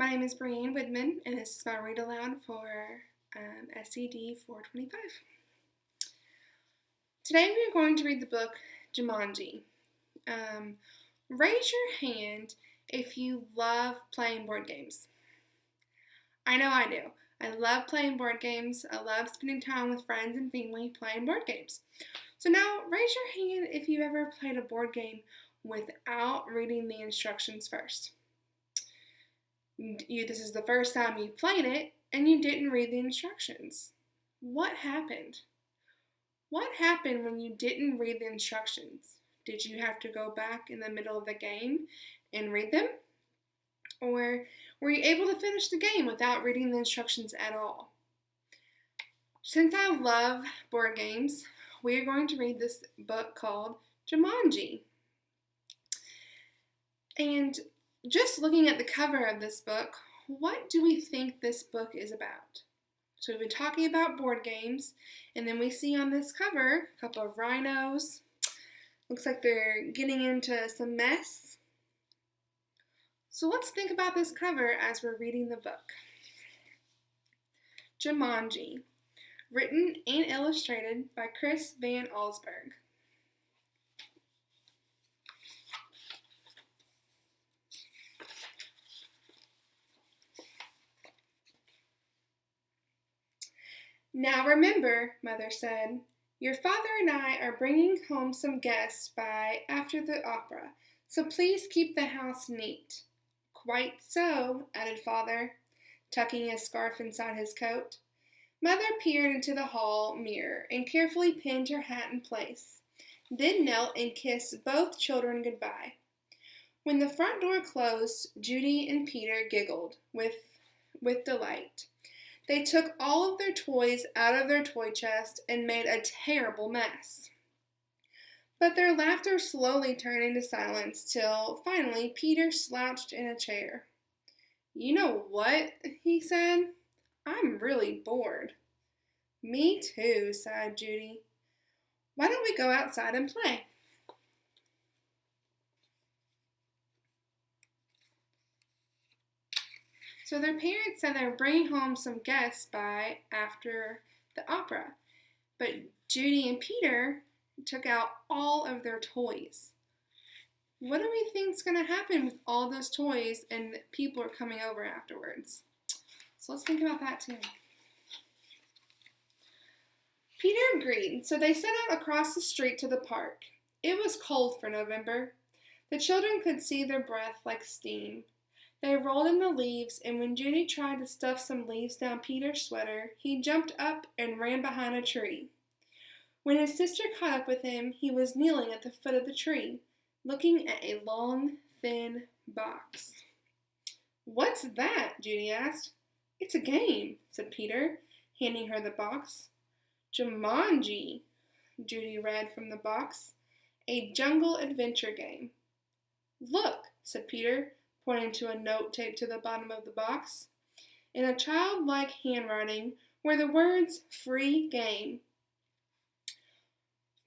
My name is Brianne Widman, and this is my Read Aloud for SED 425. Today we are going to read the book Jumanji. Raise your hand if you love playing board games. I know I do. I love playing board games. I love spending time with friends and family playing board games. So now raise your hand if you've ever played a board game without reading the instructions first. This is the first time you've played it and you didn't read the instructions. What happened? What happened when you didn't read the instructions? Did you have to go back in the middle of the game and read them? Or were you able to finish the game without reading the instructions at all? Since I love board games, we are going to read this book called Jumanji. And just looking at the cover of this book, what do we think this book is about? So we've been talking about board games, and then we see on this cover a couple of rhinos. Looks like they're getting into some mess. So let's think about this cover as we're reading the book. Jumanji, written and illustrated by Chris Van Allsburg. Now remember, Mother said, your father and I are bringing home some guests by after the opera, so please keep the house neat. Quite so, added Father, tucking his scarf inside his coat. Mother peered into the hall mirror and carefully pinned her hat in place, then knelt and kissed both children goodbye. When the front door closed, Judy and Peter giggled with delight. They took all of their toys out of their toy chest and made a terrible mess. But their laughter slowly turned into silence till finally Peter slouched in a chair. You know what? He said. I'm really bored. Me too, sighed Judy. Why don't we go outside and play? So their parents said they were bringing home some guests by after the opera. But Judy and Peter took out all of their toys. What do we think is going to happen with all those toys and people are coming over afterwards? So let's think about that too. Peter agreed, so they set out across the street to the park. It was cold for November. The children could see their breath like steam. They rolled in the leaves, and when Judy tried to stuff some leaves down Peter's sweater, he jumped up and ran behind a tree. When his sister caught up with him, he was kneeling at the foot of the tree, looking at a long, thin box. What's that? Judy asked. It's a game, said Peter, handing her the box. Jumanji, Judy read from the box. A jungle adventure game. Look, said Peter, pointing to a note taped to the bottom of the box. In a childlike handwriting were the words free game.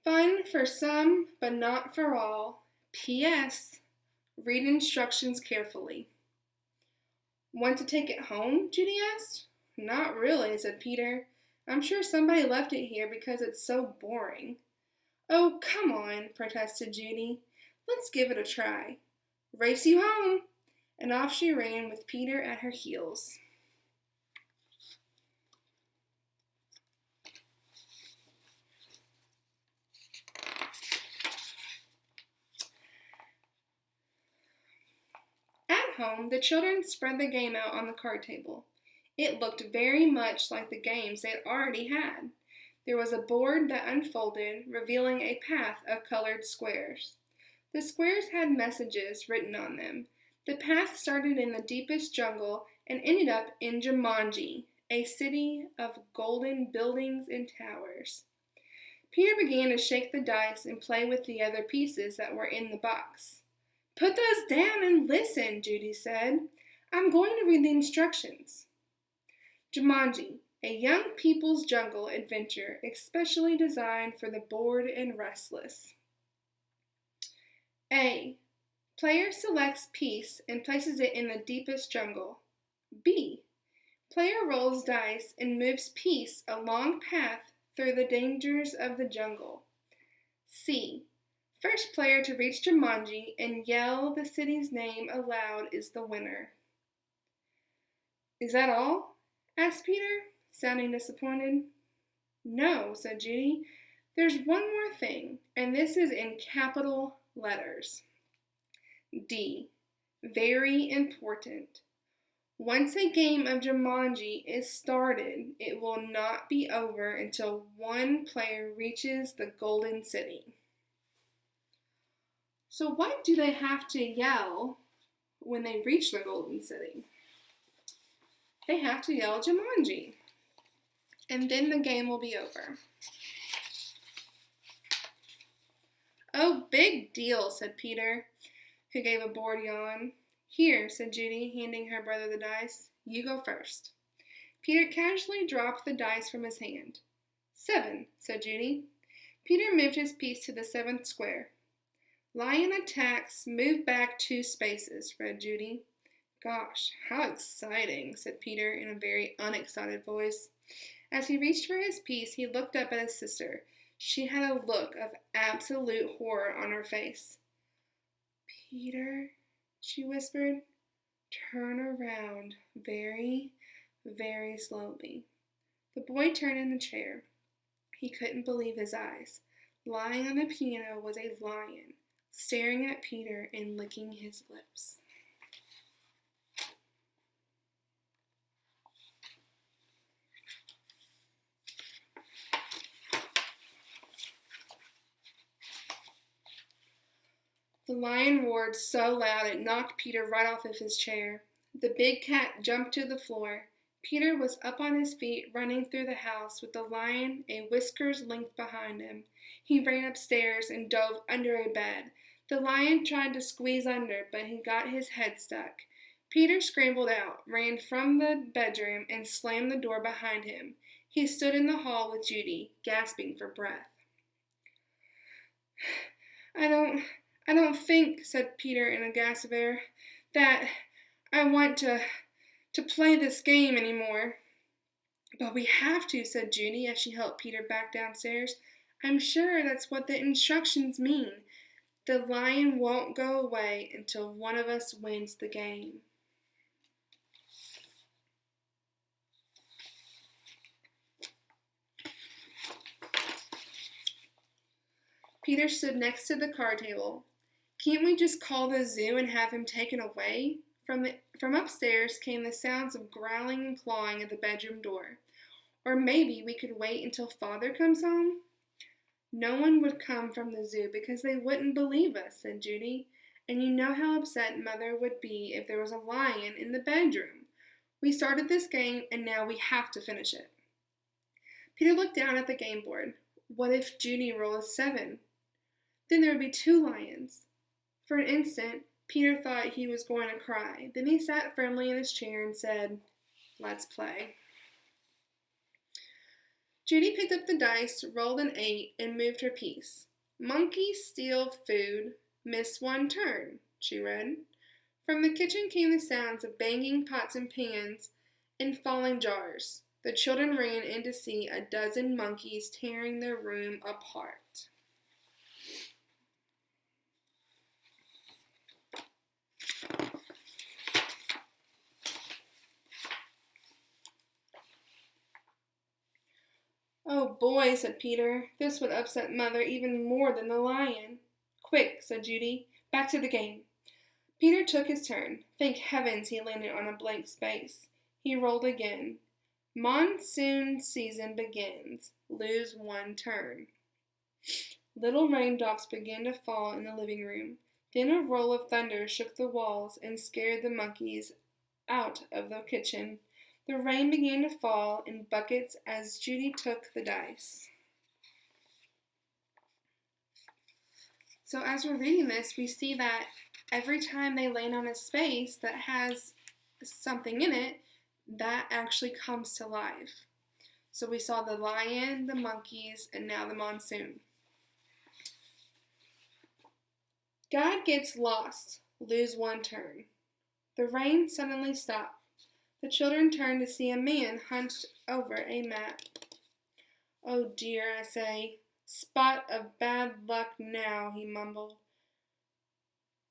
Fun for some, but not for all. P.S. Read instructions carefully. Want to take it home? Judy asked. Not really, said Peter. I'm sure somebody left it here because it's so boring. Oh, come on, protested Judy. Let's give it a try. Race you home! And off she ran with Peter at her heels. At home, the children spread the game out on the card table. It looked very much like the games they had already had. There was a board that unfolded, revealing a path of colored squares. The squares had messages written on them. The path started in the deepest jungle and ended up in Jumanji, a city of golden buildings and towers. Peter began to shake the dice and play with the other pieces that were in the box. Put those down and listen, Judy said. I'm going to read the instructions. Jumanji, a young people's jungle adventure especially designed for the bored and restless. A. Player selects piece and places it in the deepest jungle. B. Player rolls dice and moves piece a long path through the dangers of the jungle. C. First player to reach Jumanji and yell the city's name aloud is the winner. Is that all? Asked Peter, sounding disappointed. No, said Judy. There's one more thing, and this is in capital letters. D. Very important. Once a game of Jumanji is started, it will not be over until one player reaches the Golden City. So what do they have to yell when they reach the Golden City? They have to yell Jumanji. And then the game will be over. Oh, big deal, said Peter, who gave a bored yawn. Here, said Judy, handing her brother the dice. You go first. Peter casually dropped the dice from his hand. 7, said Judy. Peter moved his piece to the 7th square. Lion attacks, move back 2 spaces, read Judy. Gosh, how exciting, said Peter in a very unexcited voice. As he reached for his piece, he looked up at his sister. She had a look of absolute horror on her face. Peter, she whispered, turn around very, very slowly. The boy turned in the chair. He couldn't believe his eyes. Lying on the piano was a lion, staring at Peter and licking his lips. The lion roared so loud it knocked Peter right off of his chair. The big cat jumped to the floor. Peter was up on his feet, running through the house with the lion a whisker's length behind him. He ran upstairs and dove under a bed. The lion tried to squeeze under, but he got his head stuck. Peter scrambled out, ran from the bedroom, and slammed the door behind him. He stood in the hall with Judy, gasping for breath. I don't think, said Peter in a gasp of air, that I want to play this game anymore. But we have to, said Judy as she helped Peter back downstairs. I'm sure that's what the instructions mean. The lion won't go away until one of us wins the game. Peter stood next to the card table. Can't we just call the zoo and have him taken away? From upstairs came the sounds of growling and clawing at the bedroom door. Or maybe we could wait until Father comes home? No one would come from the zoo because they wouldn't believe us, said Judy. And you know how upset Mother would be if there was a lion in the bedroom. We started this game and now we have to finish it. Peter looked down at the game board. What if Judy rolled a 7? Then there would be 2 lions. For an instant, Peter thought he was going to cry. Then he sat firmly in his chair and said, Let's play. Judy picked up the dice, rolled an 8, and moved her piece. Monkeys steal food, miss 1 turn, she read. From the kitchen came the sounds of banging pots and pans and falling jars. The children ran in to see a dozen monkeys tearing their room apart. Oh boy, said Peter. This would upset Mother even more than the lion. Quick, said Judy. Back to the game. Peter took his turn. Thank heavens he landed on a blank space. He rolled again. Monsoon season begins. Lose 1 turn. Little raindrops began to fall in the living room. Then a roll of thunder shook the walls and scared the monkeys out of the kitchen. The rain began to fall in buckets as Judy took the dice. So as we're reading this, we see that every time they land on a space that has something in it, that actually comes to life. So we saw the lion, the monkeys, and now the monsoon. God gets lost, lose 1 turn. The rain suddenly stopped. The children turned to see a man hunched over a map. "Oh dear," I say. "Spot of bad luck now," he mumbled.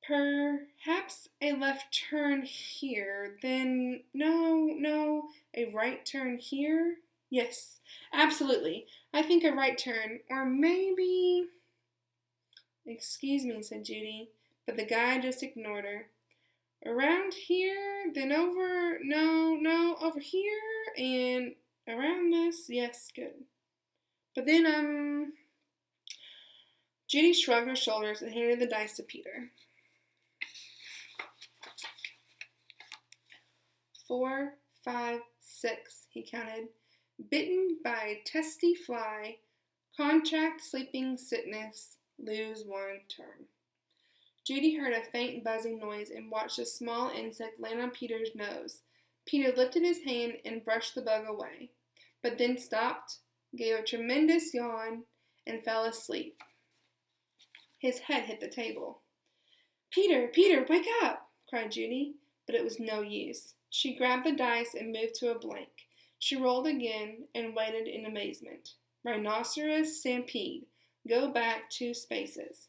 "Perhaps a left turn here, then no, a right turn here? Yes, absolutely. I think a right turn, or maybe—" "Excuse me," said Judy, but the guide just ignored her. "Around here, then over, no, over here, and around this, yes, good. But then, Judy shrugged her shoulders and handed the dice to Peter. 4, 5, 6, he counted. Bitten by a testy fly, contract sleeping sickness, lose 1 turn. Judy heard a faint buzzing noise and watched a small insect land on Peter's nose. Peter lifted his hand and brushed the bug away, but then stopped, gave a tremendous yawn, and fell asleep. His head hit the table. "Peter, wake up!" cried Judy, but it was no use. She grabbed the dice and moved to a blank. She rolled again and waited in amazement. Rhinoceros stampede. Go back 2 spaces.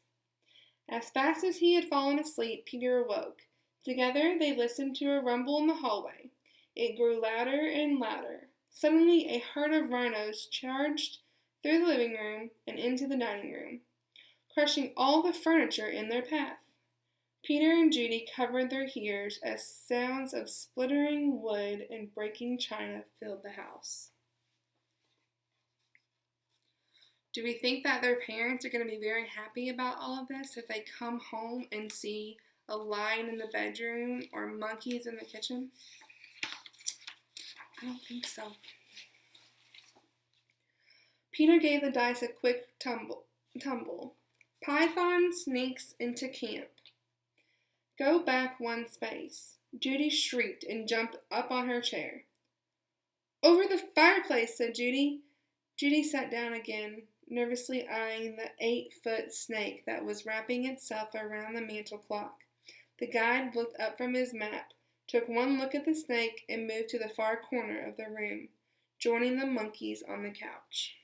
As fast as he had fallen asleep, Peter awoke. Together they listened to a rumble in the hallway. It grew louder and louder. Suddenly a herd of rhinos charged through the living room and into the dining room, crushing all the furniture in their path. Peter and Judy covered their ears as sounds of splintering wood and breaking china filled the house. Do we think that their parents are going to be very happy about all of this if they come home and see a lion in the bedroom or monkeys in the kitchen? I don't think so. Peter gave the dice a quick tumble. Python sneaks into camp. Go back 1 space. Judy shrieked and jumped up on her chair. "Over the fireplace," said Judy. Judy sat down again, nervously eyeing the 8-foot snake that was wrapping itself around the mantel clock. The guide looked up from his map, took 1 look at the snake, and moved to the far corner of the room, joining the monkeys on the couch.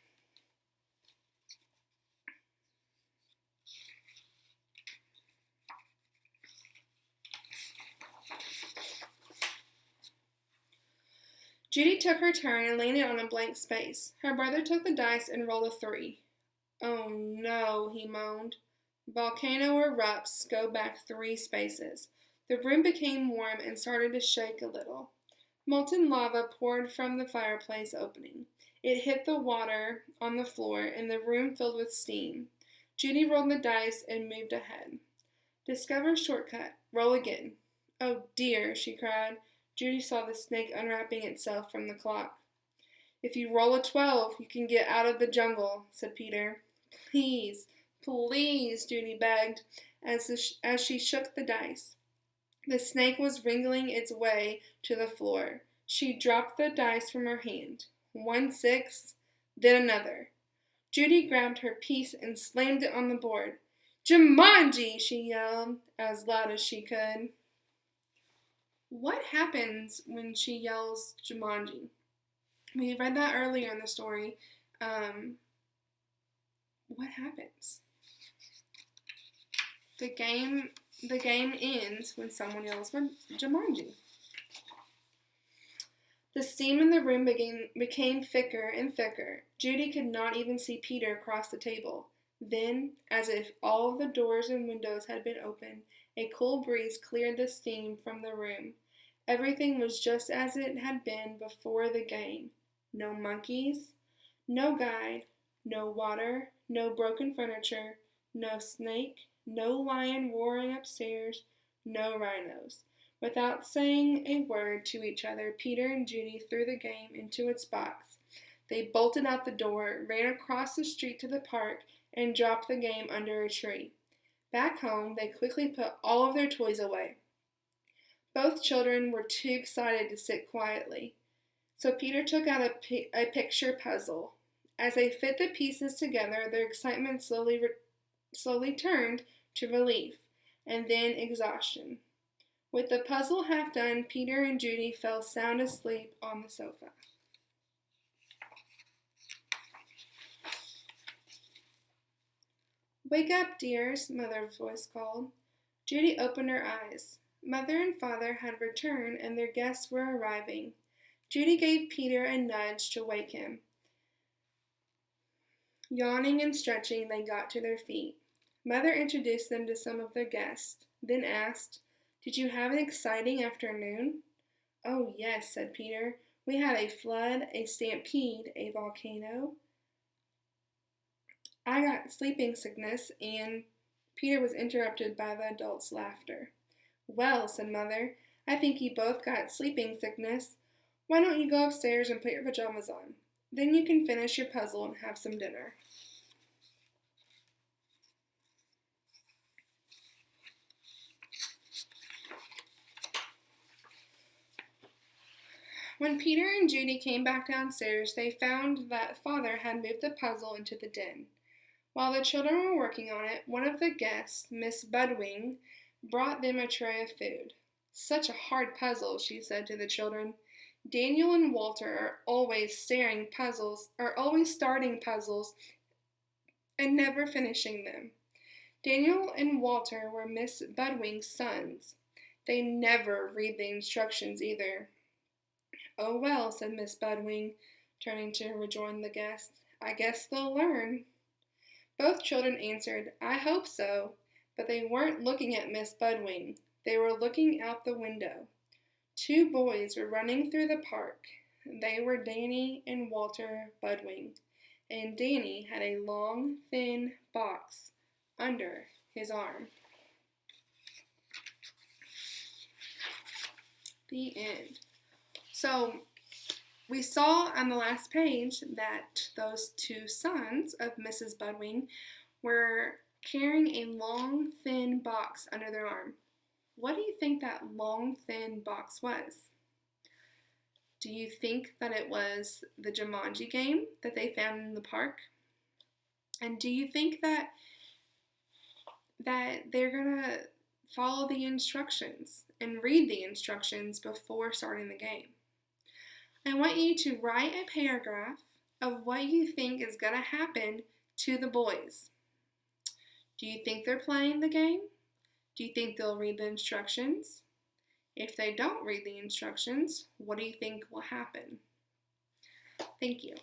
Judy took her turn and landed on a blank space. Her brother took the dice and rolled a 3. "Oh no," he moaned. "Volcano erupts. Go back 3 spaces." The room became warm and started to shake a little. Molten lava poured from the fireplace opening. It hit the water on the floor and the room filled with steam. Judy rolled the dice and moved ahead. Discover shortcut. Roll again. "Oh dear," she cried. Judy saw the snake unwrapping itself from the clock. "If you roll a 12, you can get out of the jungle," said Peter. Please, Judy begged as she shook the dice. The snake was wriggling its way to the floor. She dropped the dice from her hand. 1 6, then another. Judy grabbed her piece and slammed it on the board. "Jumanji!" she yelled as loud as she could. What happens when she yells Jumanji? We read that earlier in the story. What happens? The game ends when someone yells Jumanji. The steam in the room became thicker and thicker. Judy could not even see Peter across the table. Then, as if all the doors and windows had been opened, a cool breeze cleared the steam from the room. Everything was just as it had been before the game. No monkeys, no guide, no water, no broken furniture, no snake, no lion roaring upstairs, no rhinos. Without saying a word to each other, Peter and Judy threw the game into its box. They bolted out the door, ran across the street to the park, and dropped the game under a tree. Back home, they quickly put all of their toys away. Both children were too excited to sit quietly, so Peter took out a picture puzzle. As they fit the pieces together, their excitement slowly turned to relief, and then exhaustion. With the puzzle half done, Peter and Judy fell sound asleep on the sofa. Wake up, dears, Mother's voice called. Judy opened her eyes. Mother and Father had returned and their guests were arriving. Judy gave Peter a nudge to wake him. Yawning and stretching, they got to their feet. Mother introduced them to some of their guests, then asked, "Did you have an exciting afternoon?" "Oh, yes," said Peter. "We had a flood, a stampede, a volcano. I got sleeping sickness," and Peter was interrupted by the adults' laughter. "Well," said Mother, "I think you both got sleeping sickness. Why don't you go upstairs and put your pajamas on? Then you can finish your puzzle and have some dinner." When Peter and Judy came back downstairs, they found that Father had moved the puzzle into the den. While the children were working on it, one of the guests, Miss Budwing, brought them a tray of food. "Such a hard puzzle," she said to the children. "Daniel and Walter are always starting puzzles and never finishing them." Daniel and Walter were Miss Budwing's sons. They never read the instructions either. "Oh well," said Miss Budwing, turning to rejoin the guest. "I guess they'll learn." Both children answered, "I hope so," but they weren't looking at Miss Budwing. They were looking out the window. Two boys were running through the park. They were Danny and Walter Budwing, and Danny had a long, thin box under his arm. The end. So, we saw on the last page that those two sons of Mrs. Budwing were carrying a long, thin box under their arm. What do you think that long, thin box was? Do you think that it was the Jumanji game that they found in the park? And do you think that they're going to follow the instructions and read the instructions before starting the game? I want you to write a paragraph of what you think is going to happen to the boys. Do you think they're playing the game? Do you think they'll read the instructions? If they don't read the instructions, what do you think will happen? Thank you.